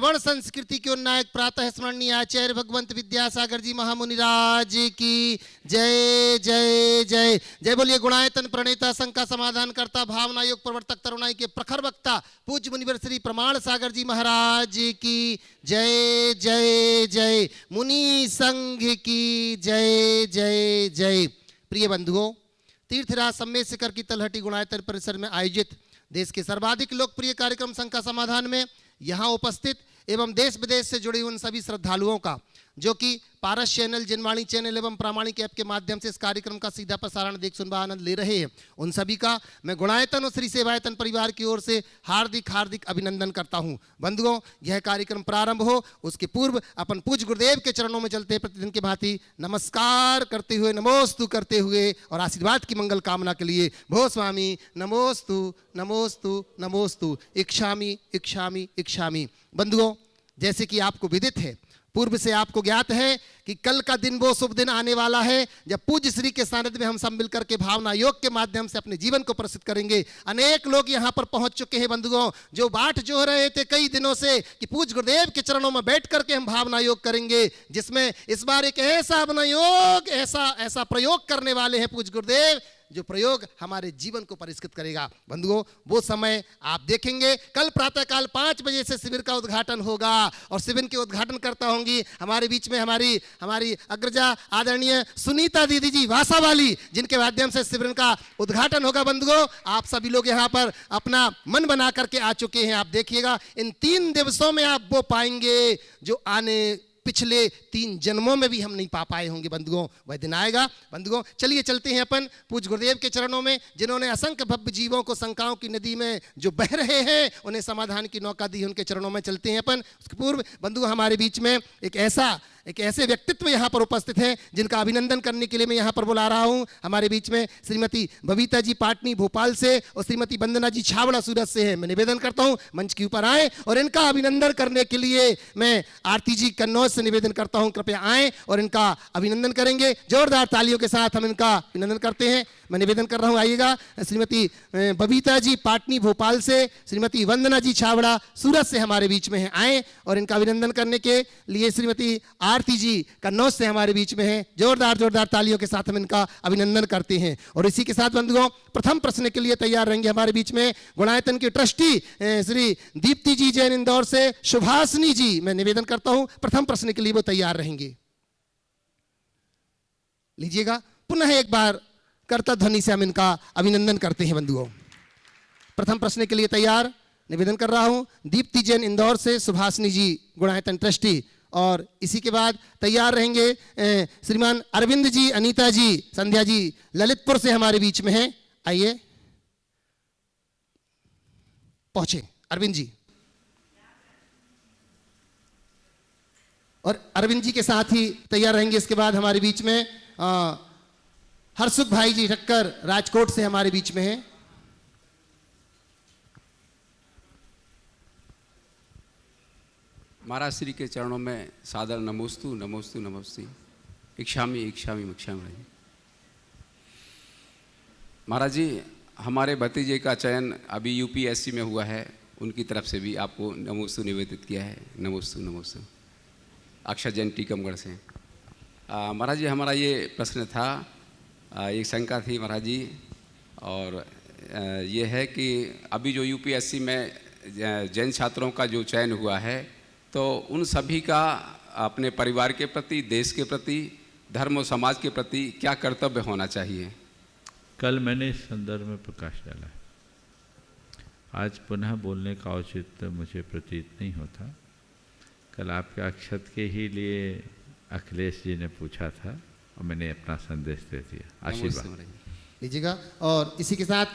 श्रवण संस्कृति के उन्नायक प्रातः स्मरणीय आचार्य भगवंत विद्यासागर जी महामुनिराज की जय जय जय जय। बोलिए गुणायतन प्रणेता शंका समाधान करता भावना योग प्रवर्तक तरुणाई के प्रखर वक्ता पूज्य मुनिवर श्री प्रमाण सागर जी महाराज की जय जय जय। मुनि संघ की जय जय जय। प्रिय बंधुओं, तीर्थराज सम्मेद शिखर की तलहटी गुणायतन परिसर में आयोजित देश के सर्वाधिक लोकप्रिय कार्यक्रम शंका समाधान में यहाँ उपस्थित एवं देश विदेश से जुड़े उन सभी श्रद्धालुओं का जो कि पारस चैनल, जिनवाणी चैनल एवं प्रामाणिक ऐप के माध्यम से इस कार्यक्रम का सीधा प्रसारण देख सुनवा आनंद ले रहे हैं, उन सभी का मैं गुणायतन और श्री सेवायतन परिवार की ओर से हार्दिक हार्दिक अभिनंदन करता हूं। बंधुओं, यह कार्यक्रम प्रारंभ हो उसके पूर्व अपन पूज्य गुरुदेव के चरणों में चलते प्रतिदिन की भांति नमस्कार करते हुए, नमोस्तु करते हुए और आशीर्वाद की मंगल कामना के लिए भो स्वामी नमोस्तु नमोस्तु नमोस्तु इक्षामि इक्षामि इक्षामि। बंधुओं, जैसे कि आपको विदित है, पूर्व से आपको ज्ञात है कि कल का दिन वो शुभ दिन आने वाला है जब पूज्य श्री के सानिध्य में हम सब मिलकर के भावना योग के माध्यम से अपने जीवन को प्रसिद्ध करेंगे। अनेक लोग यहाँ पर पहुंच चुके हैं बंधुओं, जो बाट जो रहे थे कई दिनों से कि पूज्य गुरुदेव के चरणों में बैठ करके हम भावना योग करेंगे, जिसमें इस बार एक ऐसा भावना योग ऐसा प्रयोग करने वाले हैं पूज्य गुरुदेव जो प्रयोग हमारे जीवन को परिष्कृत करेगा। बंधुओं, वो समय आप देखेंगे। कल प्रातःकाल 5 बजे से शिविर का उद्घाटन होगा और शिविर के उद्घाटन करता होंगी हमारे बीच में हमारी अग्रजा आदरणीय सुनीता दीदी जी वासा वाली, जिनके माध्यम से शिविर का उद्घाटन होगा। बंधुओं, आप सभी लोग यहाँ पर अपना मन बना करके आ चुके हैं। आप देखिएगा इन 3 दिवसों में आप वो पाएंगे जो आने पिछले 3 जन्मों में भी हम नहीं पा पाए होंगे। बंधुओं, वह दिन आएगा। बंधुओं, चलिए चलते हैं अपन पूज्य गुरुदेव के चरणों में, जिन्होंने असंख्य भव्य जीवों को शंकाओं की नदी में जो बह रहे हैं उन्हें समाधान की नौका दी, उनके चरणों में चलते हैं अपन। उसके पूर्व बंधुओं, हमारे बीच में एक ऐसे व्यक्तित्व यहाँ पर उपस्थित हैं जिनका अभिनंदन करने के लिए मैं यहाँ पर बुला रहा हूँ। हमारे बीच में श्रीमती बबीता जी पाटनी भोपाल से और श्रीमती वंदना जी छावड़ा सूरत से है। मैं निवेदन करता हूँ मंच के ऊपर आए और इनका अभिनंदन करने के लिए मैं आरती जी कन्नौज से निवेदन करता हूँ, कृपया आए और इनका अभिनंदन करेंगे। जोरदार तालियों के साथ हम इनका अभिनंदन करते हैं। मैं निवेदन कर रहा हूँ, आइएगा। श्रीमती बबीता जी पाटनी भोपाल से, श्रीमती वंदना जी छावड़ा सूरत से हमारे बीच में है, आए और इनका अभिनंदन करने के लिए श्रीमती आरती जी कन्नौज से हमारे बीच में है। जोरदार तालियों के साथ हम इनका अभिनंदन करते हैं। और इसी के साथ बंधुओं, प्रथम प्रश्न के लिए तैयार रहेंगे हमारे बीच में गुणायतन की ट्रस्टी श्री दीप्ति जी जैन इंदौर से सुभाषिनी जी। मैं निवेदन करता हूं प्रथम प्रश्न के लिए वो तैयार रहेंगे। लीजिएगा, पुनः एक बार कर्ता ध्वनि से हम इनका अभिनंदन करते हैं। बंधुओं, प्रथम प्रश्न के लिए तैयार निवेदन कर रहा हूं दीप्ति जैन इंदौर से सुभाषिनी जी गुणायतन ट्रस्टी। और इसी के बाद तैयार रहेंगे श्रीमान अरविंद जी, अनीता जी, संध्या जी ललितपुर से हमारे बीच में हैं। आइए, पहुंचे अरविंद जी। और अरविंद जी के साथ ही तैयार रहेंगे इसके बाद हमारे बीच में हरसुख भाई जी ठक्कर राजकोट से हमारे बीच में हैं। महाराज श्री के चरणों में सादर नमोस्तु नमोस्तु नमोस्तु इक्षामि इक्षामि इक्षामि। महाराज जी, हमारे भतीजे का चयन अभी यूपीएससी में हुआ है, उनकी तरफ से भी आपको नमोस्तु निवेदित किया है। नमोस्तु नमोस्तु। अक्षय जैन टीकमगढ़ से। महाराज जी, हमारा ये प्रश्न था, एक शंका थी महाराज जी, और ये है कि अभी जो यूपीएससी में जैन छात्रों का जो चयन हुआ है, तो उन सभी का अपने परिवार के प्रति, देश के प्रति, धर्म और समाज के प्रति क्या कर्तव्य होना चाहिए? कल मैंने इस संदर्भ में प्रकाश डाला। आज पुनः बोलने का औचित्य मुझे प्रतीत नहीं होता। कल आपके अक्षत के ही लिए अखिलेश जी ने पूछा था और मैंने अपना संदेश दे दिया। आशीर्वाद लीजिएगा। और इसी के साथ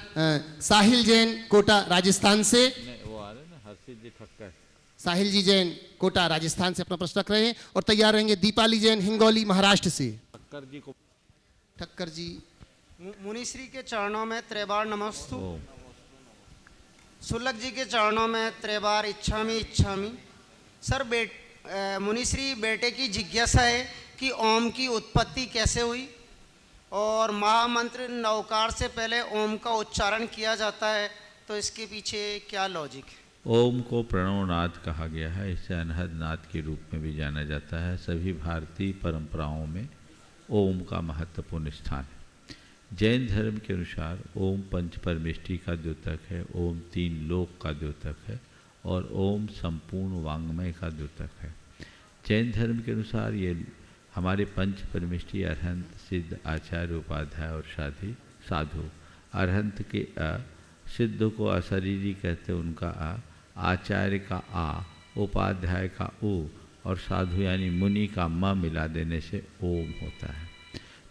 साहिल जैन कोटा राजस्थान से, वो आ रहे ना हर्षित जी ठक्कर, साहिल जी जैन कोटा राजस्थान से अपना प्रश्न रख रहे हैं। और तैयार रहेंगे दीपाली जैन हिंगोली महाराष्ट्र से। ठक्कर जी मुनिश्री के चरणों में त्रिबार नमस्तु, सुलभ जी के चरणों में त्रिबार इच्छामि इच्छामि। सर, मुनिश्री बेटे की जिज्ञासा है कि ओम की उत्पत्ति कैसे हुई, और महामंत्र नवकार से पहले ओम का उच्चारण किया जाता है, तो इसके पीछे क्या लॉजिक है? ओम को प्रणवनाद कहा गया है, इसे अनहद नाद के रूप में भी जाना जाता है। सभी भारतीय परंपराओं में ओम का महत्वपूर्ण स्थान है। जैन धर्म के अनुसार ओम पंच परमेष्टि का द्योतक है, ओम तीन लोक का द्योतक है और ओम संपूर्ण वांग्मय का द्योतक है। जैन धर्म के अनुसार ये हमारे पंच परमेष्टि अरहंत, सिद्ध, आचार्य, उपाध्याय और साधु। अरहंत के अ, सिद्ध को अशरीरी कहते उनका आ, आचार्य का आ, उपाध्याय का उ और साधु यानी मुनि का म मिला देने से ओम होता है।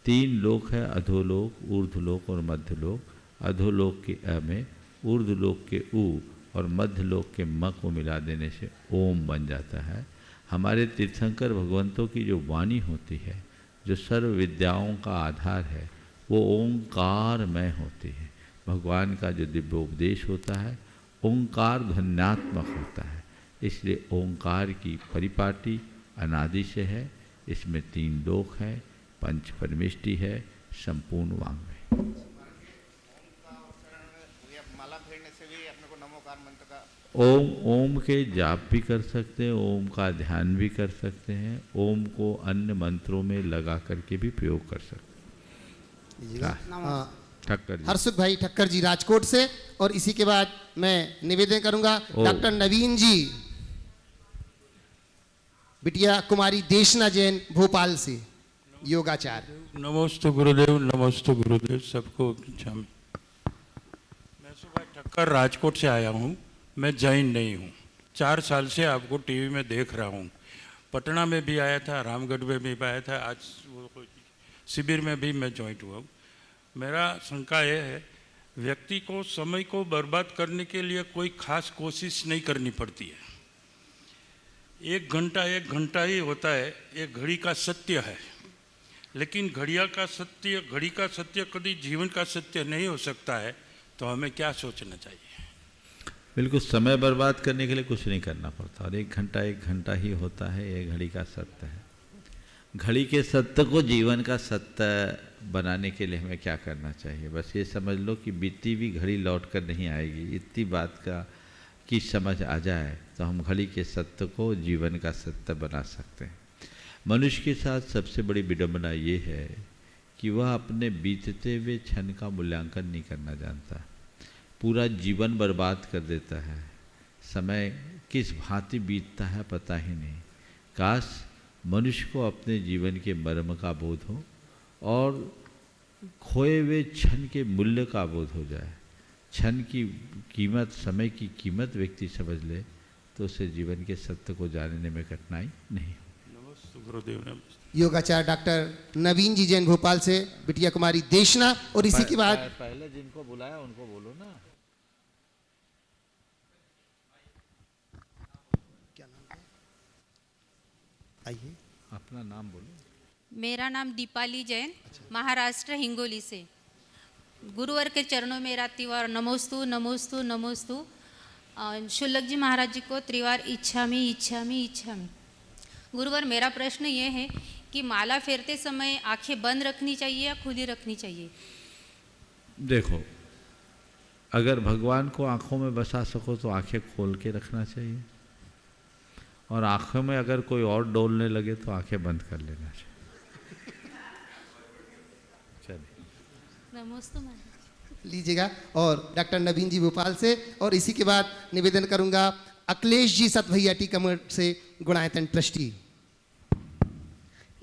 तीन लोक है, अधोलोक, ऊर्ध्वलोक और मध्यलोक। अधोलोक के अ में, ऊर्ध्वलोक के उ और मध्यलोक के म को मिला देने से ओम बन जाता है। हमारे तीर्थंकर भगवंतों की जो वाणी होती है, जो सर्व विद्याओं का आधार है, वो ओंकारमय होती है। भगवान का जो दिव्योपदेश होता है ओंकार ध्वन्यात्मक होता है, इसलिए ओंकार की परिपाटी अनादि से है। इसमें तीन लोक है, पंच परमेष्टि है, संपूर्ण वांग्मय। ओम, ओम के जाप भी कर सकते हैं, ओम का ध्यान भी कर सकते हैं, ओम को अन्य मंत्रों में लगा करके भी प्रयोग कर सकते हैं। हाँ, ठक्कर जी। हरसुख भाई ठक्कर जी राजकोट से, और इसी के बाद मैं निवेदन करूंगा डॉक्टर नवीन जी, बिटिया कुमारी देशना जैन भोपाल से, योगाचार्य। नमोस्तु गुरुदेव, नमोस्तु गुरुदेव, सबको क्षमा। मैं सुबह ठक्कर राजकोट से आया हूँ। मैं जैन नहीं हूँ। 4 साल से आपको टीवी में देख रहा हूँ। पटना में भी आया था, रामगढ़ में भी आया था, आज वो शिविर में भी मैं ज्वाइंट हुआ हूँ। मेरा शंका यह है, व्यक्ति को समय को बर्बाद करने के लिए कोई खास कोशिश नहीं करनी पड़ती है। 1 घंटा ही होता है, एक घड़ी का सत्य है, लेकिन घड़ी का सत्य कभी जीवन का सत्य नहीं हो सकता है। तो हमें क्या सोचना चाहिए? बिल्कुल, समय बर्बाद करने के लिए कुछ नहीं करना पड़ता, और 1 घंटा ही होता है, ये घड़ी का सत्य है। घड़ी के सत्य को जीवन का सत्य बनाने के लिए हमें क्या करना चाहिए? बस ये समझ लो कि बीती हुई घड़ी लौट कर नहीं आएगी, इतनी बात की समझ आ जाए तो हम घड़ी के सत्य को जीवन का सत्य बना सकते हैं। मनुष्य के साथ सबसे बड़ी विडंबना ये है कि वह अपने बीतते हुए क्षण का मूल्यांकन नहीं करना जानता, पूरा जीवन बर्बाद कर देता है। समय किस भांति बीतता है पता ही नहीं। काश मनुष्य को अपने जीवन के मर्म का बोध हो और खोए हुए क्षण के मूल्य का बोध हो जाए। क्षण की कीमत, समय की कीमत व्यक्ति समझ ले तो उसे जीवन के सत्य को जानने में कठिनाई नहीं हो। नमस्ते गुरुदेव, नमस्ते। योगाचार्य डॉक्टर नवीन जी जैन भोपाल से, बिटिया कुमारी देशना, और इसी के बाद पहले जिनको बुलाया उनको बोलो ना। आइए, अपना नाम बोलो। मेरा नाम दीपाली जैन, महाराष्ट्र हिंगोली से। गुरुवर के चरणों में मेरा त्रिवार नमोस्तु नमोस्तु नमोस्तु। शुल्लक जी महाराज जी को त्रिवार इच्छामि इच्छामि इच्छामि। गुरुवर, मेरा प्रश्न ये है कि माला फेरते समय आंखें बंद रखनी चाहिए या खुली रखनी चाहिए? देखो, अगर भगवान को आंखों में बसा सको तो आंखें खोल के रखना चाहिए, और आंखों में अगर कोई और डोलने लगे तो आंखें बंद कर लेना चाहिए। चलिए, नमोस्तु महाराज। लीजिएगा। और डॉक्टर नवीन जी भोपाल से, और इसी के बाद निवेदन करूंगा अखिलेश जी सतभैया टीकमगढ़ से, गुणायतन ट्रस्टी।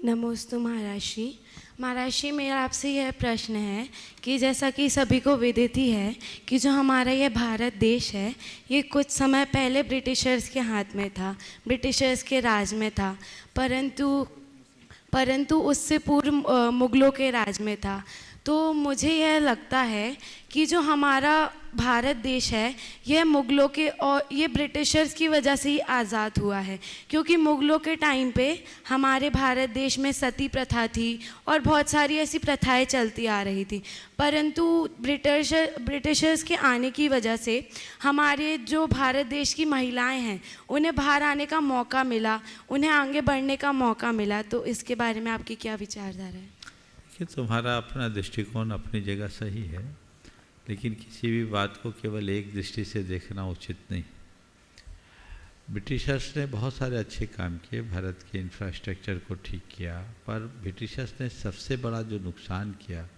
नमोस्तु महाराज श्री। महाराज श्री, मेरा आपसे यह प्रश्न है कि जैसा कि सभी को विदित ही है कि जो हमारा यह भारत देश है, ये कुछ समय पहले ब्रिटिशर्स के हाथ में था, ब्रिटिशर्स के राज में था, परंतु उससे पूर्व मुगलों के राज में था। तो मुझे यह लगता है कि जो हमारा भारत देश है, यह मुगलों के और ये ब्रिटिशर्स की वजह से ही आज़ाद हुआ है, क्योंकि मुगलों के टाइम पे हमारे भारत देश में सती प्रथा थी और बहुत सारी ऐसी प्रथाएं चलती आ रही थी। परंतु ब्रिटिशर्स के आने की वजह से हमारे जो भारत देश की महिलाएं हैं, उन्हें बाहर आने का मौका मिला, उन्हें आगे बढ़ने का मौका मिला। तो इसके बारे में आपकी क्या विचारधारा है? कि तुम्हारा अपना दृष्टिकोण अपनी जगह सही है, लेकिन किसी भी बात को केवल एक दृष्टि से देखना उचित नहीं। ब्रिटिशर्स ने बहुत सारे अच्छे काम किए, भारत के इंफ्रास्ट्रक्चर को ठीक किया, पर ब्रिटिशर्स ने सबसे बड़ा जो नुकसान किया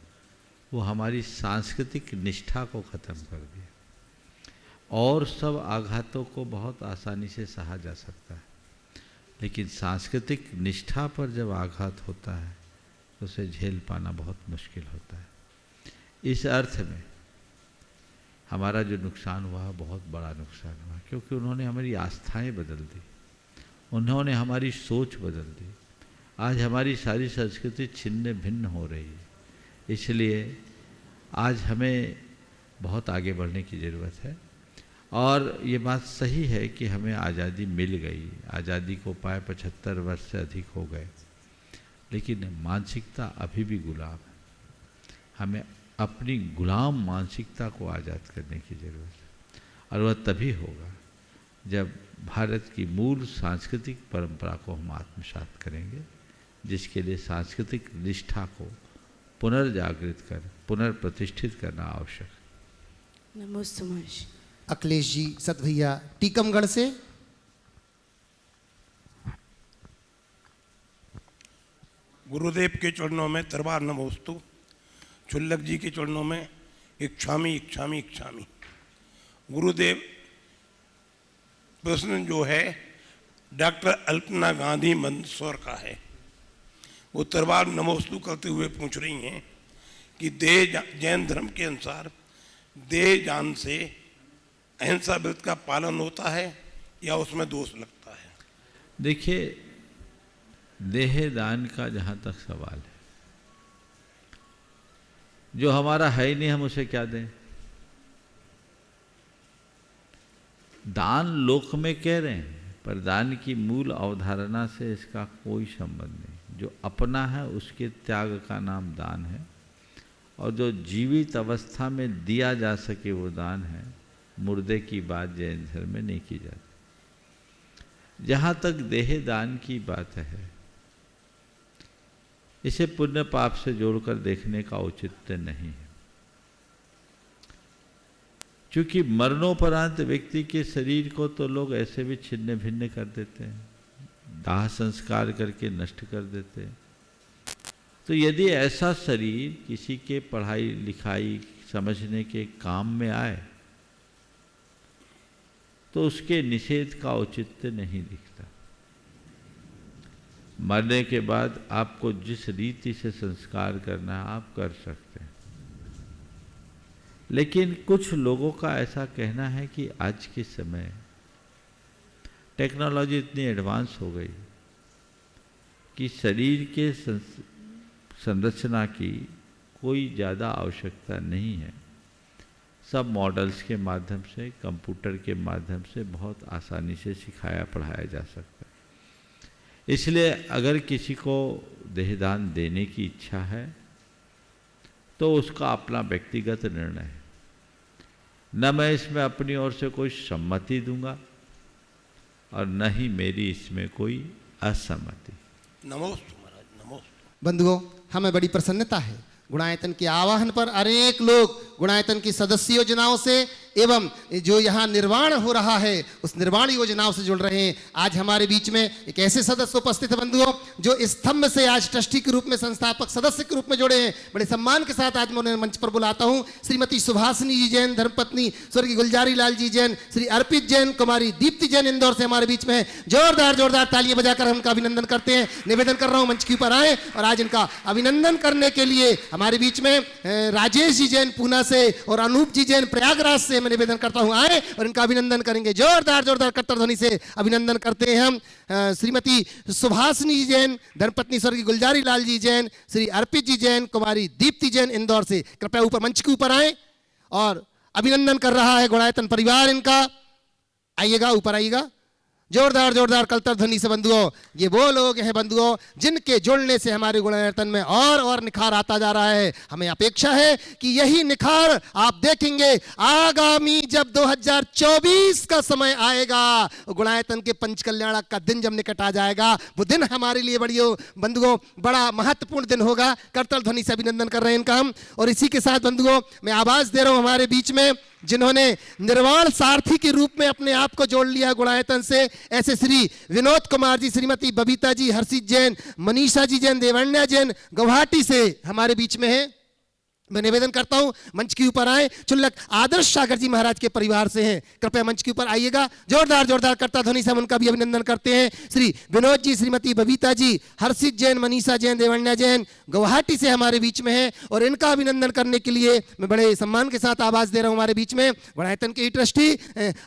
वो हमारी सांस्कृतिक निष्ठा को ख़त्म कर दिया। और सब आघातों को बहुत आसानी से सहा जा सकता है, लेकिन सांस्कृतिक निष्ठा पर जब आघात होता है तो उसे झेल पाना बहुत मुश्किल होता है। इस अर्थ में हमारा जो नुकसान हुआ बहुत बड़ा नुकसान हुआ, क्योंकि उन्होंने हमारी आस्थाएं बदल दी, उन्होंने हमारी सोच बदल दी। आज हमारी सारी संस्कृति छिन्न भिन्न हो रही है, इसलिए आज हमें बहुत आगे बढ़ने की ज़रूरत है। और ये बात सही है कि हमें आज़ादी मिल गई, आज़ादी को पाए 75 वर्ष से अधिक हो गए, लेकिन मानसिकता अभी भी गुलाम है। हमें अपनी गुलाम मानसिकता को आज़ाद करने की ज़रूरत है, और वह तभी होगा जब भारत की मूल सांस्कृतिक परंपरा को हम आत्मसात करेंगे, जिसके लिए सांस्कृतिक निष्ठा को पुनर्जागृत कर पुनर्प्रतिष्ठित करना आवश्यक है। नमोस्तु महर्षि। अखिलेश जी सत भैया टीकमगढ़ से। गुरुदेव के चरणों में दरबार नमोस्तु, शुल्लक जी के चरणों में इच्छामी इच्छामी इच्छामी। गुरुदेव, प्रश्न जो है डॉक्टर अल्पना गांधी मंदसौर का है। वो दरबार नमोस्तु करते हुए पूछ रही हैं कि जैन धर्म के अनुसार देह जान से अहिंसा व्रत का पालन होता है या उसमें दोष लगता है? देखिए, देह दान का जहाँ तक सवाल है, जो हमारा है ही नहीं हम उसे क्या दें? दान लोक में कह रहे हैं, पर दान की मूल अवधारणा से इसका कोई संबंध नहीं। जो अपना है उसके त्याग का नाम दान है, और जो जीवित अवस्था में दिया जा सके वो दान है। मुर्दे की बात जैन धर्म में नहीं की जाती। जहाँ तक देह दान की बात है, इसे पुण्य पाप से जोड़कर देखने का औचित्य नहीं है, क्योंकि मरणोपरांत व्यक्ति के शरीर को तो लोग ऐसे भी छिन्न भिन्न कर देते हैं, दाह संस्कार करके नष्ट कर देते हैं। तो यदि ऐसा शरीर किसी के पढ़ाई लिखाई समझने के काम में आए तो उसके निषेध का औचित्य नहीं दिखता। मरने के बाद आपको जिस रीति से संस्कार करना है आप कर सकते हैं, लेकिन कुछ लोगों का ऐसा कहना है कि आज के समय टेक्नोलॉजी इतनी एडवांस हो गई कि शरीर के संरचना की कोई ज़्यादा आवश्यकता नहीं है। सब मॉडल्स के माध्यम से, कंप्यूटर के माध्यम से बहुत आसानी से सिखाया पढ़ाया जा सकता है। इसलिए अगर किसी को देहदान देने की इच्छा है तो उसका अपना व्यक्तिगत निर्णय है, न मैं इसमें अपनी ओर से कोई सम्मति दूंगा और न ही मेरी इसमें कोई असहमति। नमोस्तु महाराज, नमोस्तु। बंधुओं, हमें बड़ी प्रसन्नता है गुणायतन के आवाहन पर अनेक लोग गुणायतन की सदस्य योजनाओं से एवं जो यहाँ निर्माण हो रहा है उस निर्माण योजनाओं से जुड़ रहे हैं। आज हमारे बीच में एक ऐसे सदस्य उपस्थित है बंधुओं जो स्तंभ से आज ट्रस्टी के रूप में, संस्थापक सदस्य के रूप में जुड़े हैं। बड़े सम्मान के साथ आज मैं उन्हें मंच पर बुलाता हूँ। श्रीमती सुभाषिनी जी जैन, धर्मपत्नी स्वर्गीय गुलजारी लाल जी जैन, श्री अर्पित जैन, कुमारी दीप्ति जैन इंदौर से हमारे बीच में है। जोरदार तालियां बजाकर हम उनका अभिनंदन करते हैं। निवेदन कर रहा हूँ मंच के ऊपर आए और आज इनका अभिनंदन करने के लिए हमारे बीच में राजेश जी जैन पूना से और अनूप जी जैन प्रयागराज से मैं निवेदन करता हूं आए और इनका अभिनंदन करेंगे। जोरदार कट्टर ध्वनि से अभिनंदन करते हैं हम। श्रीमती सुभाषिनी जी जैन, धर्मपत्नी स्वर्गीय गुलजारी लाल जी जैन, श्री अर्पित जी जैन, कुमारी दीप्ति जैन इंदौर से कृपया ऊपर मंच के ऊपर आए और अभिनंदन कर रहा है गुणायतन परिवार इनका। आइएगा, ऊपर आइएगा। जोरदार कलतर ध्वनि से बंधुओं, ये वो लोग हैं बंधुओं जिनके जुड़ने से हमारे गुणायतन में और निखार आता जा रहा है। हमें अपेक्षा है कि यही निखार आप देखेंगे आगामी जब 2024 का समय आएगा, गुणायतन के पंच कल्याणक का दिन जब निकट आ जाएगा, वो दिन हमारे लिए बंधुओं बड़ा महत्वपूर्ण दिन होगा। करतल ध्वनि से अभिनंदन कर रहे हैं इनका हम। और इसी के साथ बंधुओं मैं आवाज दे रहा हूं हमारे बीच में जिन्होंने निर्वाण सारथी के रूप में अपने आप को जोड़ लिया गुणायतन से, ऐसे श्री विनोद कुमार जी, श्रीमती बबीता जी, हर्षित जैन, मनीषा जी जैन, देवण्या जैन गुवाहाटी से हमारे बीच में है। मैं निवेदन करता हूं मंच के ऊपर आए। चुल्लक आदर्श सागर जी महाराज के परिवार से हैं, कृपया मंच के ऊपर आइएगा। जोरदार जोरदार करता ध्वनि से हम उनका भी अभिनंदन करते हैं। श्री विनोद जी, श्रीमती बबीता जी, हर्षित जैन, मनीषा जैन, देवण्या जैन गुवाहाटी से हमारे बीच में है, और इनका अभिनंदन करने के लिए मैं बड़े सम्मान के साथ आवाज दे रहा हूं हमारे बीच में गुणायतन के ट्रस्टी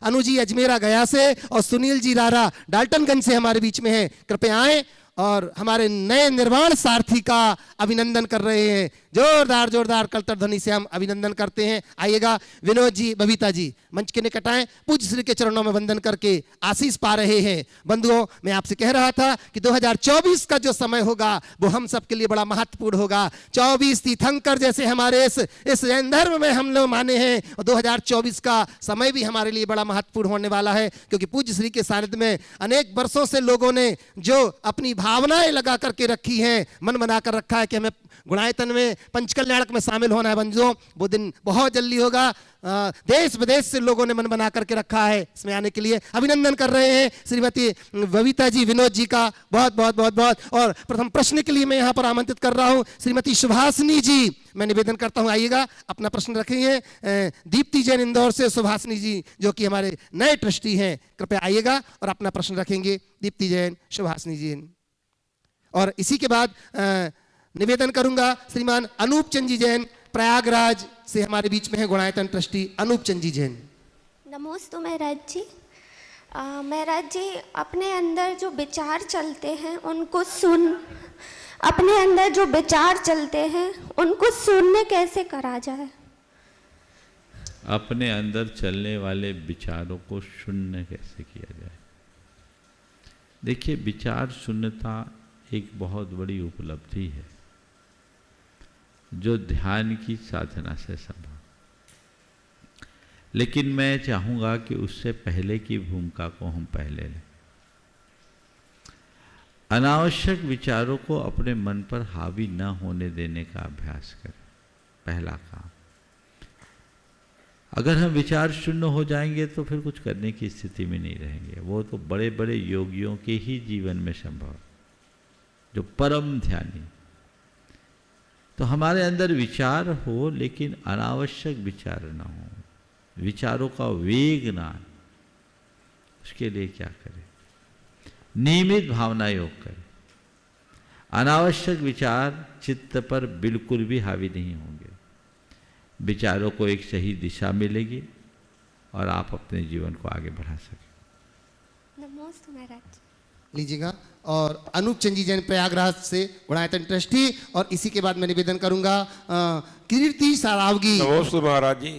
अनुजी अजमेरा गया से और सुनील जी रारा डाल्टनगंज से हमारे बीच में है। कृपया आए और हमारे नए निर्वाण सारथी का अभिनंदन कर रहे हैं। जोरदार जोरदार कलतर ध्वनि से हम अभिनंदन करते हैं। आइएगा विनोद जी, बबीता जी मंच के निकट आए, पूज्य श्री के चरणों में वंदन करके आशीष पा रहे हैं। बंधुओं, मैं आपसे कह रहा था कि 2024 का जो समय होगा वो हम सबके लिए बड़ा महत्वपूर्ण होगा। 24 तीर्थंकर जैसे हमारे इस जैन धर्म में हम लोग माने हैं, और 2024 का समय भी हमारे लिए बड़ा महत्वपूर्ण होने वाला है, क्योंकि पूज्य श्री के सानिध्य में अनेक वर्षों से लोगों ने जो अपनी भावनाएं लगा करके रखी हैं, मन बना कर रखा है कि हमें गुणायतन में पंचकल्याणक में शामिल होना है। बंधुओं, वो दिन बहुत जल्दी होगा। देश विदेश से लोगों ने मन बना करके रखा है इसमें आने के लिए। अभिनंदन कर रहे हैं श्रीमती बबीता जी, विनोद जी का बहुत बहुत बहुत बहुत। और प्रथम प्रश्न के लिए मैं यहाँ पर आमंत्रित कर रहा हूँ श्रीमती सुभाषिनी जी। मैं निवेदन करता हूँ आइएगा, अपना प्रश्न रखेंगे। दीप्ति जैन इंदौर से सुभाषिनी जी जो कि हमारे नए ट्रस्टी हैं, कृपया आइएगा और अपना प्रश्न रखेंगे। दीप्ति जैन, सुभाषिनी जी। और इसी के बाद निवेदन करूंगा श्रीमान अनूप चंद जी जैन, प्रयागराज से हमारे बीच में है गुणायतन ट्रस्टी अनूप चंद जी जैन। नमोस्तु महराज जी। महराज जी, अपने अंदर जो विचार चलते हैं उनको अपने अंदर जो विचार चलते हैं उनको शून्य कैसे करा जाए? अपने अंदर चलने वाले विचारों को शून्य कैसे किया जाए? देखिए, विचार शून्यता एक बहुत बड़ी उपलब्धि है जो ध्यान की साधना से संभव। लेकिन मैं चाहूँगा कि उससे पहले की भूमिका को हम पहले लें। अनावश्यक विचारों को अपने मन पर हावी न होने देने का अभ्यास करें, पहला काम। अगर हम विचार शून्य हो जाएंगे तो फिर कुछ करने की स्थिति में नहीं रहेंगे। वो तो बड़े बड़े योगियों के ही जीवन में संभव, जो परम ध्यानी। तो हमारे अंदर विचार हो लेकिन अनावश्यक विचार ना हो, विचारों का वेग ना आए। उसके लिए क्या करें? नियमित भावना योग करें। अनावश्यक विचार चित्त पर बिल्कुल भी हावी नहीं होंगे। विचारों को एक सही दिशा मिलेगी और आप अपने जीवन को आगे बढ़ा सकें। नमोस्तु महाराज। लीजिएगा। और अनूप चंद जी जैन प्रयागराज से गुणायतन ट्रस्टी। और इसी के बाद मैं निवेदन करूंगा कीर्ति सारावगी। नमोस्तु महाराज जी।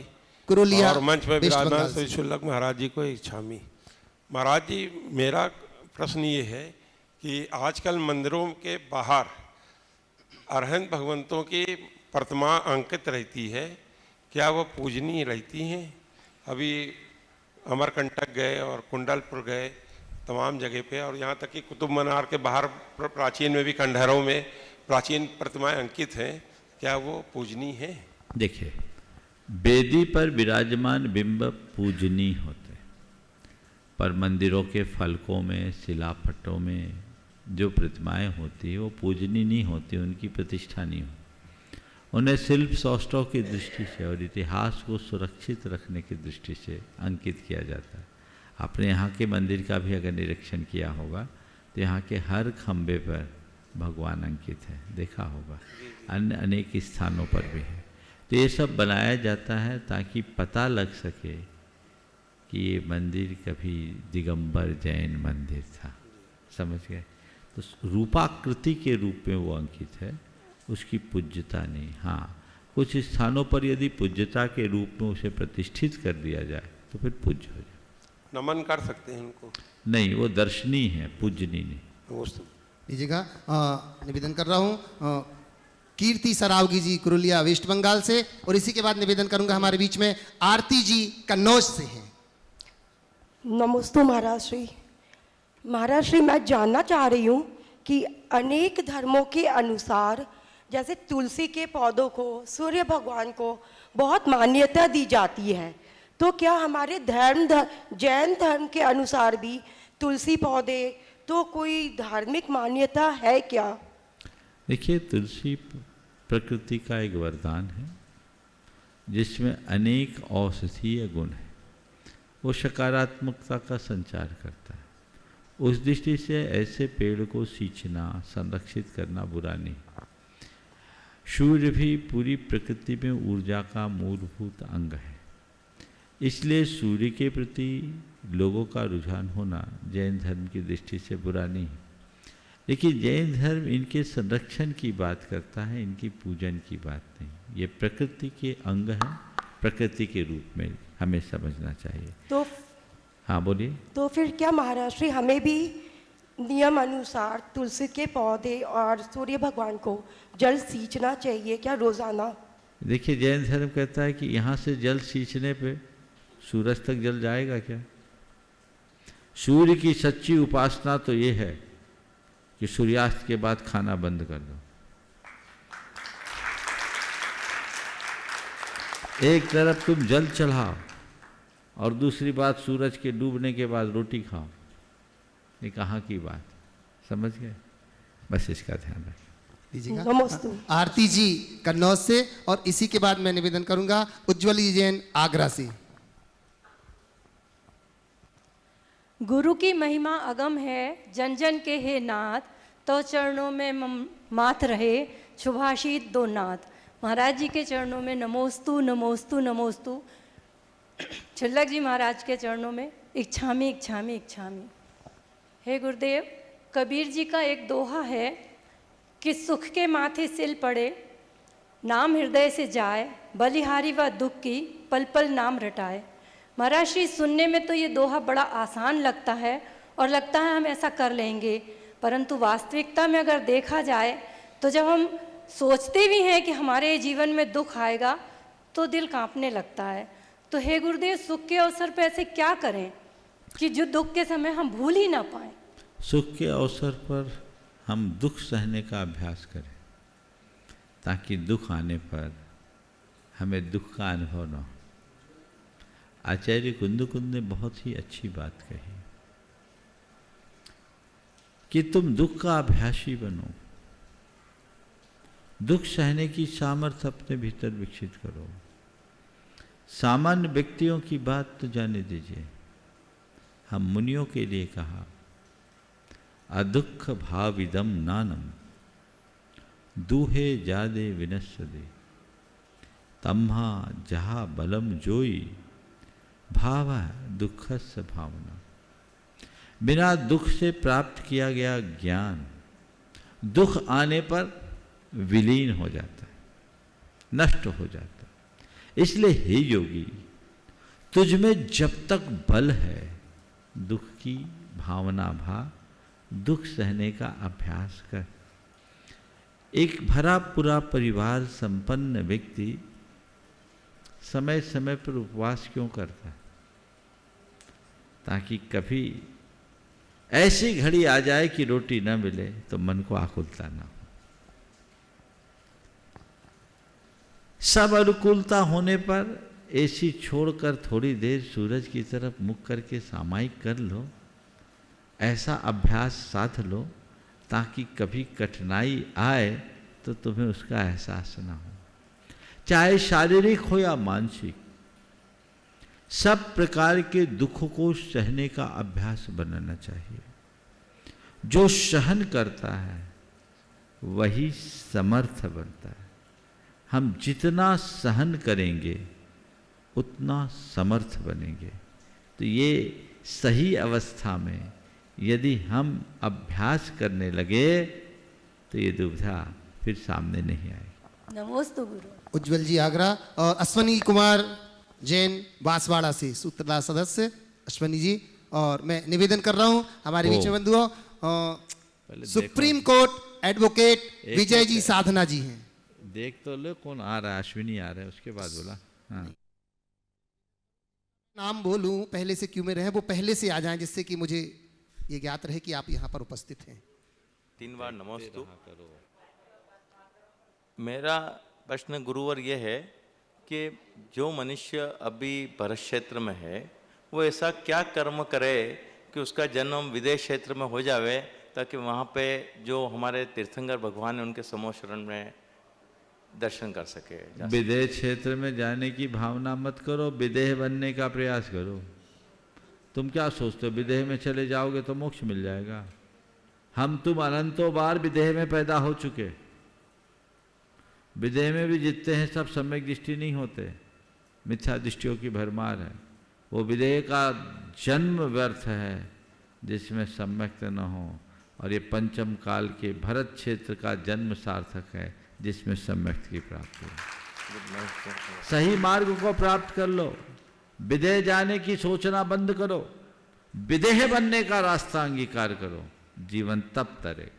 कुरुलिया और मंच में विराजमान श्री शुल्लक महाराज जी को इच्छामी। महाराज जी, मेरा प्रश्न ये है कि आजकल मंदिरों के बाहर अरहंत भगवंतों की प्रतिमा अंकित रहती है, क्या वो पूजनीय रहती हैं? अभी अमरकंटक गए और कुंडलपुर गए, तमाम जगह पे, और यहाँ तक कि कुतुब मीनार के बाहर प्राचीन में भी खंडहरों में प्राचीन प्रतिमाएं अंकित हैं, क्या वो पूजनीय हैं? देखिए, वेदी पर विराजमान बिंब पूजनीय होते, पर मंदिरों के फलकों में, शिलापट्टों में जो प्रतिमाएं होती है वो पूजनीय नहीं होती, उनकी प्रतिष्ठा नहीं होती। उन्हें शिल्प सौष्ठव की दृष्टि से और इतिहास को सुरक्षित रखने की दृष्टि से अंकित किया जाता है। आपने यहाँ के मंदिर का भी अगर निरीक्षण किया होगा तो यहाँ के हर खंबे पर भगवान अंकित है, देखा होगा। अन्य अनेक स्थानों पर भी है। तो ये सब बनाया जाता है ताकि पता लग सके कि ये मंदिर कभी दिगंबर जैन मंदिर था, समझ गए? तो रूपाकृति के रूप में वो अंकित है, उसकी पूज्यता नहीं। हाँ, कुछ स्थानों पर यदि पूज्यता के रूप में उसे प्रतिष्ठित कर दिया जाए तो फिर पूज्य हो जाए। नमन कर सकते हैं उनको? नहीं, वो दर्शनीय है, पूजनीय नहीं। लीजिएगा। निवेदन कर रहा हूँ कीर्ति सरावगी जी कुरुलिया वेस्ट बंगाल से। और इसी के बाद निवेदन करूंगा हमारे बीच में आरती जी कन्नौज से हैं। नमोस्तु महाराज श्री। महाराज श्री, मैं जानना चाह रही हूँ कि अनेक धर्मों के अनुसार जैसे तुलसी के पौधों को, सूर्य भगवान को बहुत मान्यता दी जाती है, तो क्या हमारे जैन धर्म के अनुसार भी तुलसी पौधे तो कोई धार्मिक मान्यता है क्या? देखिए, तुलसी प्रकृति का एक वरदान है जिसमें अनेक औषधीय गुण हैं। वो सकारात्मकता का संचार करता है। उस दृष्टि से ऐसे पेड़ को सींचना, संरक्षित करना बुरा नहीं। सूर्य भी पूरी प्रकृति में ऊर्जा का मूलभूत अंग है, इसलिए सूर्य के प्रति लोगों का रुझान होना जैन धर्म की दृष्टि से बुरा नहीं है। लेकिन जैन धर्म इनके संरक्षण की बात करता है, इनकी पूजन की बात नहीं। ये प्रकृति के अंग हैं, प्रकृति के रूप में हमें समझना चाहिए। तो हाँ बोलिए। तो फिर क्या महाराज श्री हमें भी नियम अनुसार तुलसी के पौधे और सूर्य भगवान को जल सींचना चाहिए क्या रोजाना? देखिए, जैन धर्म कहता है कि यहाँ से जल सींचने पे सूरज तक जल जाएगा क्या? सूर्य की सच्ची उपासना तो ये है कि सूर्यास्त के बाद खाना बंद कर दो। एक तरफ तुम जल चढ़ाओ और दूसरी बात सूरज के डूबने के बाद रोटी खाओ। ये कहाँ की बात? समझ गए? बस इसका ध्यान रखें। नमस्ते। आरती जी कन्नौज से, और इसी के बाद मैं निवेदन करूंगा उज्ज्वली जैन आगरा से। गुरु की महिमा अगम है, जन जन के हे नाथ, तो चरणों में माथ रहे शुभाशीत दो नाथ। महाराज जी के चरणों में नमोस्तु नमोस्तु नमोस्तु। छुल्लक जी महाराज के चरणों में इच्छामी इच्छामी इच्छामी। हे गुरुदेव, कबीर जी का एक दोहा है कि सुख के माथे सिल पड़े, नाम हृदय से जाए, बलिहारी व दुख की पल पल नाम रटाए। महाराज श्री, सुनने में तो ये दोहा बड़ा आसान लगता है और लगता है हम ऐसा कर लेंगे, परंतु वास्तविकता में अगर देखा जाए तो जब हम सोचते भी हैं कि हमारे जीवन में दुख आएगा तो दिल कांपने लगता है। तो हे गुरुदेव, सुख के अवसर पर ऐसे क्या करें कि जो दुख के समय हम भूल ही ना पाएं? सुख के अवसर पर हम दुख सहने का अभ्यास करें ताकि दुख आने पर हमें दुख का अनुभव न हो। आचार्य कुंद ने बहुत ही अच्छी बात कही कि तुम दुख का अभ्यासी बनो, दुख सहने की सामर्थ्य अपने भीतर विकसित करो। सामान्य व्यक्तियों की बात तो जाने दीजिए, हम मुनियों के लिए कहा अदुख भाविदम नानम दूहे जादे विनश्यदे तम्हा जहा बलम जोई भाव दुखस्य भावना। बिना दुख से प्राप्त किया गया ज्ञान दुख आने पर विलीन हो जाता है, नष्ट हो जाता है। इसलिए हे योगी, तुझ में जब तक बल है दुख की भावना भा, दुख सहने का अभ्यास कर। एक भरा पूरा परिवार संपन्न व्यक्ति समय समय पर उपवास क्यों करता है? ताकि कभी ऐसी घड़ी आ जाए कि रोटी न मिले तो मन को आकुलता ना हो। सब अनुकूलता होने पर एसी छोड़कर थोड़ी देर सूरज की तरफ मुख करके सामायिक कर लो। ऐसा अभ्यास साध लो ताकि कभी कठिनाई आए तो तुम्हें उसका एहसास ना हो, चाहे शारीरिक हो या मानसिक। सब प्रकार के दुखों को सहने का अभ्यास बनाना चाहिए। जो सहन करता है वही समर्थ बनता है। हम जितना सहन करेंगे उतना समर्थ बनेंगे। तो ये सही अवस्था में यदि हम अभ्यास करने लगे तो ये दुविधा फिर सामने नहीं आएगी। नमोस्तु गुरु। उज्ज्वल जी आगरा, और अश्वनी कुमार जैन बांसवाड़ा से सूत्रधार सदस्य अश्वनी जी। और मैं निवेदन कर रहा हूं हमारे बीच में बंधुओं, supreme court advocate Vijay ji साधना जी हैं। देख तो लो कौन आ रहा है। अश्विनी आ रहा है, उसके बाद बोला। हाँ, नाम बोलूं पहले से क्यों में रहे, वो पहले से आ जाएं जिससे कि मुझे ये ज्ञात रहे कि आप यहाँ पर उपस्थित हैं। 3 बार नमोस्तु। मेरा प्रश्न गुरुवर ये है कि जो मनुष्य अभी भरत क्षेत्र में है वो ऐसा क्या कर्म करे कि उसका जन्म विदेश क्षेत्र में हो जावे, ताकि वहाँ पे जो हमारे तीर्थंकर भगवान है उनके समूह शरण में दर्शन कर सके। विदेश क्षेत्र में जाने की भावना मत करो, विदेह बनने का प्रयास करो। तुम क्या सोचते हो विदेह में चले जाओगे तो मोक्ष मिल जाएगा? हम तुम अनंतों बार विदेह में पैदा हो चुके। विदेह में भी जितने हैं सब सम्यक दृष्टि नहीं होते, मिथ्या दृष्टियों की भरमार है। वो विदेह का जन्म व्यर्थ है जिसमें सम्यक न हो, और ये पंचम काल के भरत क्षेत्र का जन्म सार्थक है जिसमें सम्यक की प्राप्ति है। सही मार्ग को प्राप्त कर लो, विदेह जाने की सोचना बंद करो, विदेह बनने का रास्ता अंगीकार करो, जीवन तब तरे।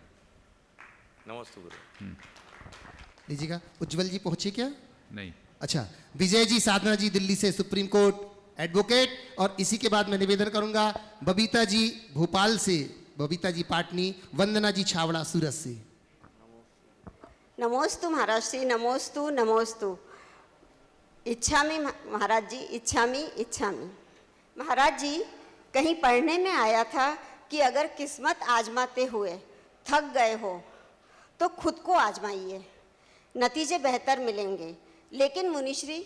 नमस्ते गुरु। लीजिएगा। उज्जवल जी पहुंचे क्या? नहीं। अच्छा, विजय जी, साधना जी दिल्ली से सुप्रीम कोर्ट एडवोकेट, और इसी के बाद मैं निवेदन करूंगा बबीता जी भोपाल से, बबीता जी पाटनी, वंदना जी छावड़ा सूरत से। नमोस्तु महाराज श्री, नमोस्तु नमोस्तु। इच्छामी महाराज जी, इच्छामी इच्छामी। महाराज जी, कहीं पढ़ने में आया था कि अगर किस्मत आजमाते हुए थक गए हो तो खुद को आजमाइए, नतीजे बेहतर मिलेंगे। लेकिन मुनिश्री,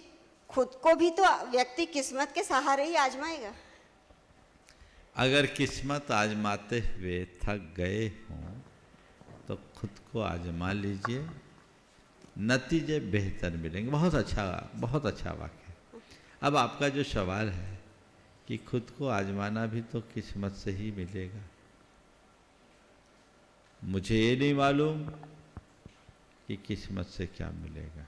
खुद को भी तो व्यक्ति किस्मत के सहारे ही आजमाएगा। अगर किस्मत आजमाते हुए थक गए हों तो खुद को आजमा लीजिए, नतीजे बेहतर मिलेंगे। बहुत अच्छा वाक्य। अब आपका जो सवाल है कि खुद को आजमाना भी तो किस्मत से ही मिलेगा। मुझे ये नहीं मालूम कि किस्मत से क्या मिलेगा,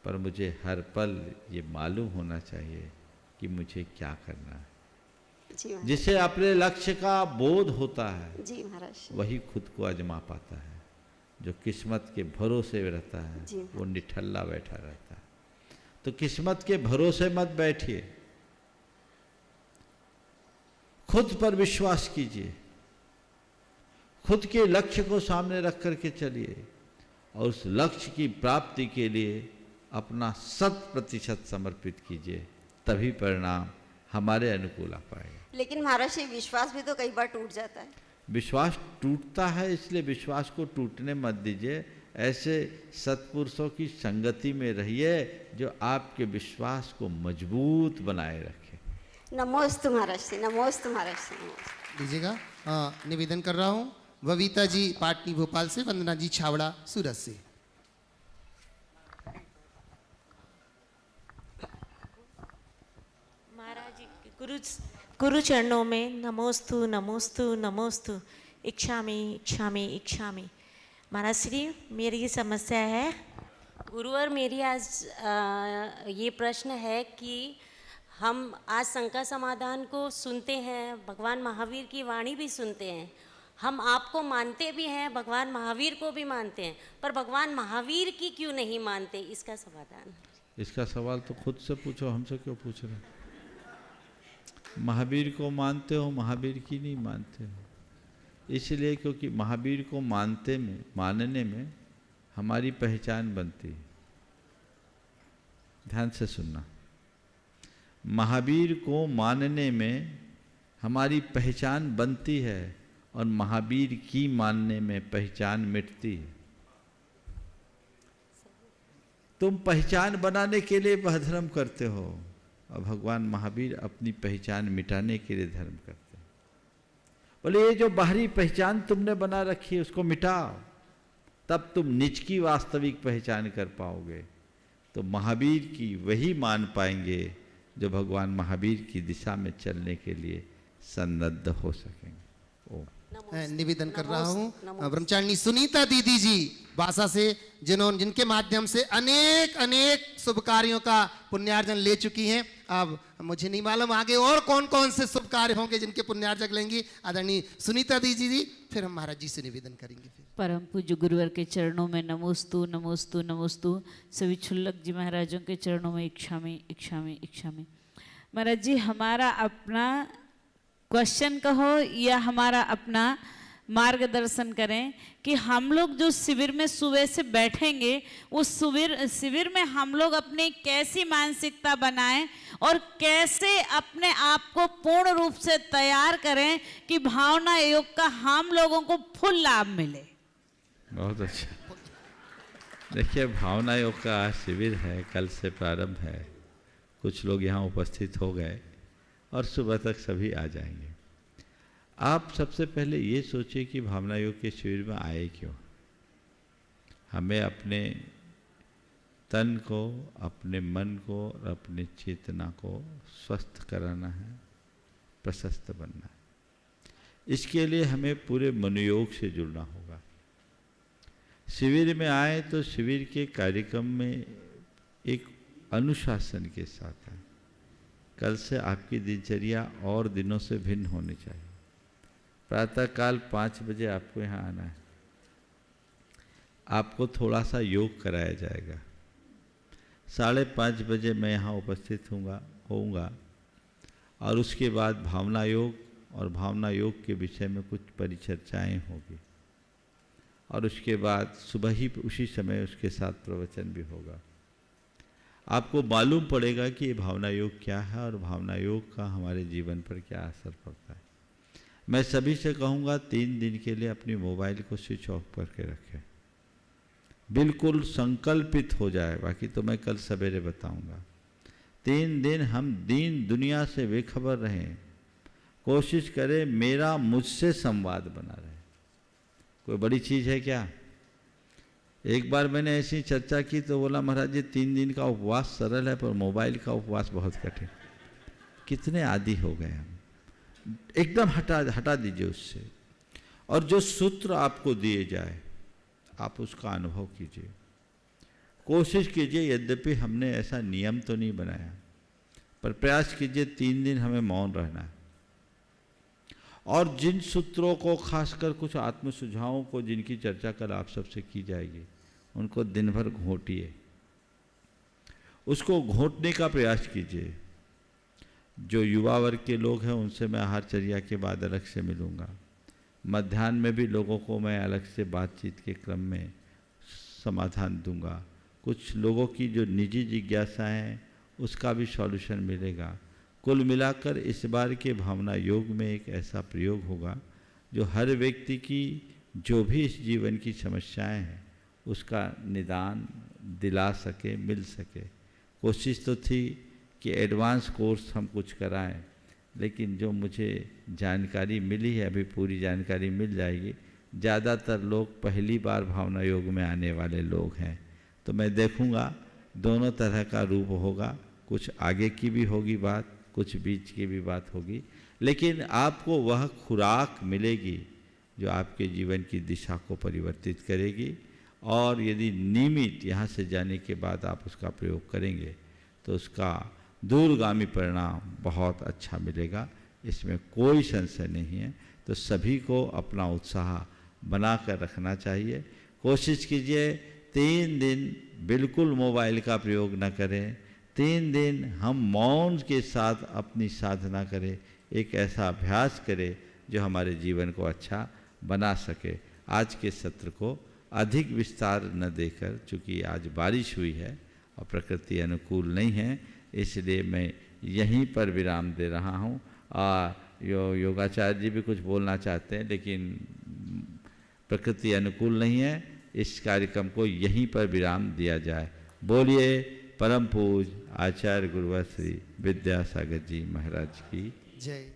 पर मुझे हर पल ये मालूम होना चाहिए कि मुझे क्या करना है। जिसे अपने लक्ष्य का बोध होता है जी महाराज, वही खुद को आजमा पाता है। जो किस्मत के भरोसे रहता है वो निठल्ला बैठा रहता है। तो किस्मत के भरोसे मत बैठिए, खुद पर विश्वास कीजिए, खुद के लक्ष्य को सामने रख करके चलिए, और उस लक्ष्य की प्राप्ति के लिए अपना 100% समर्पित कीजिए, तभी परिणाम हमारे अनुकूल आ पाएगा। लेकिन महाराज जी, विश्वास भी तो कई बार टूट जाता है। विश्वास टूटता है, इसलिए विश्वास को टूटने मत दीजिए। ऐसे सत्पुरुषों की संगति में रहिए जो आपके विश्वास को मजबूत बनाए रखे। नमोस्तु महाराज जी, नमोस्तु महाराज जी। लीजिएगा। निवेदन कर रहा हूँ बबीता जी पाटनी भोपाल से, वंदना जी छावड़ा सूरत से। महाराज जी, गुरु चरणों में नमोस्तु नमोस्तु नमोस्तु। इच्छामी इच्छामी इच्छामी। महाराज श्री, मेरी ये समस्या है गुरुवर, मेरी आज ये प्रश्न है कि हम आज शंका समाधान को सुनते हैं, भगवान महावीर की वाणी भी सुनते हैं, हम आपको मानते भी हैं, भगवान महावीर को भी मानते हैं, पर भगवान महावीर की क्यों नहीं मानते? इसका समाधान। इसका सवाल तो खुद से पूछो, हमसे क्यों पूछ रहे? महावीर को मानते हो, महावीर की नहीं मानते हो। इसलिए क्योंकि महावीर को मानने में हमारी पहचान बनती है। ध्यान से सुनना, महावीर को मानने में हमारी पहचान बनती है और महावीर की मानने में पहचान मिटती है। तुम पहचान बनाने के लिए वह धर्म करते हो, और भगवान महावीर अपनी पहचान मिटाने के लिए धर्म करते हैं। बोले ये जो बाहरी पहचान तुमने बना रखी है उसको मिटाओ, तब तुम निज की वास्तविक पहचान कर पाओगे। तो महावीर की वही मान पाएंगे जो भगवान महावीर की दिशा में चलने के लिए सन्नद्ध हो सकेंगे। ओम। निवेदन कर रहा हूँ ब्रह्मचारिणी सुनीता दीदी जी बासा से, जिनके माध्यम से अनेक शुभ कार्यों का पुण्यार्जन ले चुकी हैं। अब मुझे नहीं मालूम आगे और कौन कौन से शुभ कार्य होंगे जिनके पुण्यार्जन लेंगी। आदरणीय सुनीता दीदी जी, फिर हम महाराज जी से निवेदन करेंगे। फिर परम पूज्य गुरुवर के चरणों में नमोस्तु नमोस्तु नमोस्तु। सभी क्षुल्लक जी महाराजों के चरणों में इच्छामी इच्छामी इच्छामी। महाराज जी, हमारा अपना क्वेश्चन कहो या हमारा अपना मार्गदर्शन करें कि हम लोग जो शिविर में सुबह से बैठेंगे उस शिविर में हम लोग अपनी कैसी मानसिकता बनाएं और कैसे अपने आप को पूर्ण रूप से तैयार करें कि भावना योग का हम लोगों को फुल लाभ मिले। बहुत अच्छा। देखिए, भावना योग का आज शिविर है, कल से प्रारंभ है। कुछ लोग यहाँ उपस्थित हो गए और सुबह तक सभी आ जाएंगे। आप सबसे पहले ये सोचिए कि भावना योग के शिविर में आए क्यों। हमें अपने तन को, अपने मन को और अपनी चेतना को स्वस्थ कराना है, प्रशस्त बनना है। इसके लिए हमें पूरे मनोयोग से जुड़ना होगा। शिविर में आए तो शिविर के कार्यक्रम में एक अनुशासन के साथ है। कल से आपकी दिनचर्या और दिनों से भिन्न होनी चाहिए। प्रातःकाल 5 बजे आपको यहाँ आना है। आपको थोड़ा सा योग कराया जाएगा। 5:30 बजे मैं यहाँ उपस्थित होऊंगा और उसके बाद भावना योग और भावना योग के विषय में कुछ परिचर्चाएँ होगी और उसके बाद सुबह ही उसी समय उसके साथ प्रवचन भी होगा। आपको मालूम पड़ेगा कि ये भावना योग क्या है और भावना योग का हमारे जीवन पर क्या असर पड़ता है। मैं सभी से कहूँगा 3 दिन के लिए अपनी मोबाइल को स्विच ऑफ करके रखें, बिल्कुल संकल्पित हो जाए। बाकी तो मैं कल सवेरे बताऊँगा। 3 दिन हम दीन दुनिया से बेखबर रहें, कोशिश करें मेरा मुझसे संवाद बना रहे। कोई बड़ी चीज़ है क्या? एक बार मैंने ऐसी चर्चा की तो बोला, महाराज जी 3 दिन का उपवास सरल है पर मोबाइल का उपवास बहुत कठिन। कितने आदी हो गए हम। एकदम हटा दीजिए उससे, और जो सूत्र आपको दिए जाए आप उसका अनुभव कीजिए। कोशिश कीजिए, यद्यपि हमने ऐसा नियम तो नहीं बनाया, पर प्रयास कीजिए 3 दिन हमें मौन रहना है। और जिन सूत्रों को, खासकर कुछ आत्म सुझावों को जिनकी चर्चा कल आप सबसे की जाएगी, उनको दिन भर घोटिए, उसको घोटने का प्रयास कीजिए। जो युवा वर्ग के लोग हैं उनसे मैं आहारचर्या के बाद अलग से मिलूँगा। मध्याह्न में भी लोगों को मैं अलग से बातचीत के क्रम में समाधान दूंगा। कुछ लोगों की जो निजी जिज्ञासाएँ हैं उसका भी सॉल्यूशन मिलेगा। कुल मिलाकर इस बार के भावना योग में एक ऐसा प्रयोग होगा जो हर व्यक्ति की जो भी इस जीवन की समस्याएं हैं उसका निदान दिला सके, मिल सके। कोशिश तो थी कि एडवांस कोर्स हम कुछ कराएं, लेकिन जो मुझे जानकारी मिली है, अभी पूरी जानकारी मिल जाएगी, ज़्यादातर लोग पहली बार भावना योग में आने वाले लोग हैं। तो मैं देखूंगा दोनों तरह का रूप होगा। कुछ आगे की भी होगी बात, कुछ बीच की भी बात होगी, लेकिन आपको वह खुराक मिलेगी जो आपके जीवन की दिशा को परिवर्तित करेगी। और यदि नियमित यहाँ से जाने के बाद आप उसका प्रयोग करेंगे तो उसका दूरगामी परिणाम बहुत अच्छा मिलेगा, इसमें कोई संशय नहीं है। तो सभी को अपना उत्साह बना कर रखना चाहिए। कोशिश कीजिए 3 दिन बिल्कुल मोबाइल का प्रयोग न करें। 3 दिन हम मौन के साथ अपनी साधना करें, एक ऐसा अभ्यास करें जो हमारे जीवन को अच्छा बना सके। आज के सत्र को अधिक विस्तार न देकर, चूँकि आज बारिश हुई है और प्रकृति अनुकूल नहीं है, इसलिए मैं यहीं पर विराम दे रहा हूँ। योगाचार्य जी भी कुछ बोलना चाहते हैं, लेकिन प्रकृति अनुकूल नहीं है, इस कार्यक्रम को यहीं पर विराम दिया जाए। बोलिए परम पूज आचार्य गुरुवर श्री विद्यासागर जी महाराज की जय।